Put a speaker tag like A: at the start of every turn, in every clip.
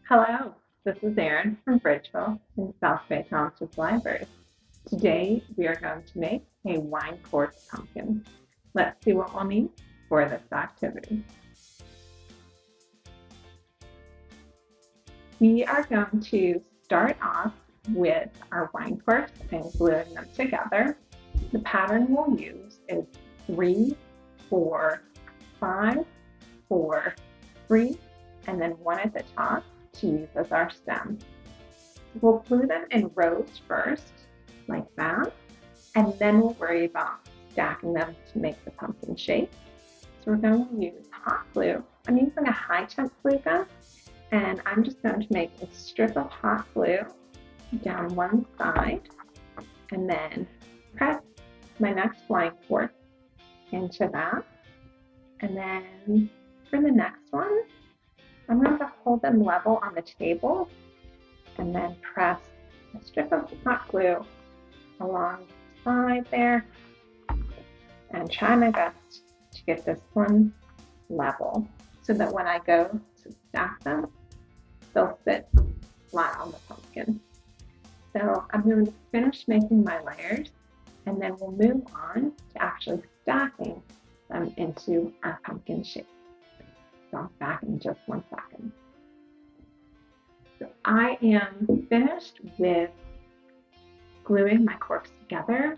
A: Hello, this is Erin from Bridgeville in South Bay Township Library. Today we are going to make a wine quartz pumpkin. Let's see what we'll need for this activity. We are going to start off with our wine quartz and gluing them together. The pattern we'll use is 3, 4, 5, 4, 3, and then 1 at the top to use as our stem. We'll glue them in rows first, like that, and then we'll worry about stacking them to make the pumpkin shape. So we're going to use hot glue. I'm using a high temp glue gun, and I'm just going to make a strip of hot glue down one side, and then press my next wine quartz into that. And then for the next one, I'm going to hold them level on the table and then press a strip of hot glue along the side there and try my best to get this one level so that when I go to stack them, they'll sit flat on the pumpkin. So I'm going to finish making my layers and then we'll move on to actually stacking them into our pumpkin shape. So I'm back in just one second. So I am finished with gluing my corks together.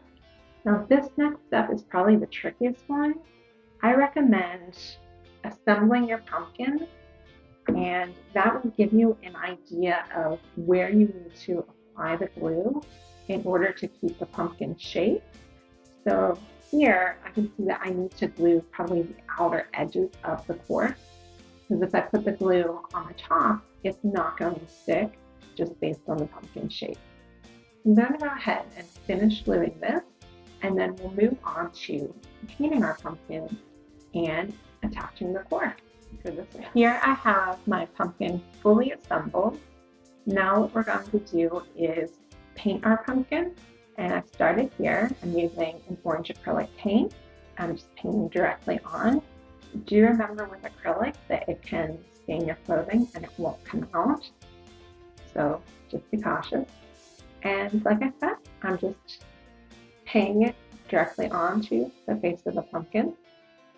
A: Now this next step is probably the trickiest one. I recommend assembling your pumpkin, and that will give you an idea of where you need to apply the glue in order to keep the pumpkin shape. So here I can see that I need to glue probably the outer edges of the cork, because if I put the glue on the top, it's not going to stick just based on the pumpkin shape. I'm going to go ahead and finish gluing this, and then we'll move on to painting our pumpkin and attaching the cork for this one. Here I have my pumpkin fully assembled. Now what we're going to do is paint our pumpkin, and I've started here. I'm using an orange acrylic paint. I'm just painting directly on. Do remember with acrylic that it can stain your clothing and it won't come out. So just be cautious. And like I said, I'm just painting it directly onto the face of the pumpkin.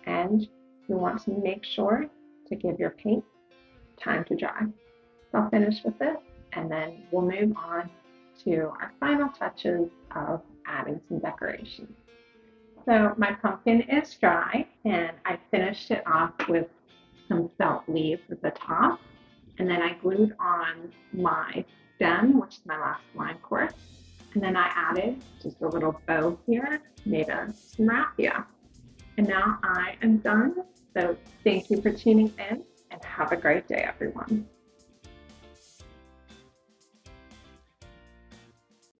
A: And you want to make sure to give your paint time to dry. So I'll finish with this and then we'll move on to our final touches of adding some decoration. So my pumpkin is dry and I finished it off with some felt leaves at the top, and then I glued on my stem, which is my last wine quartz, and then I added just a little bow here made of some raffia. And now I am done. So thank you for tuning in and have a great day, everyone.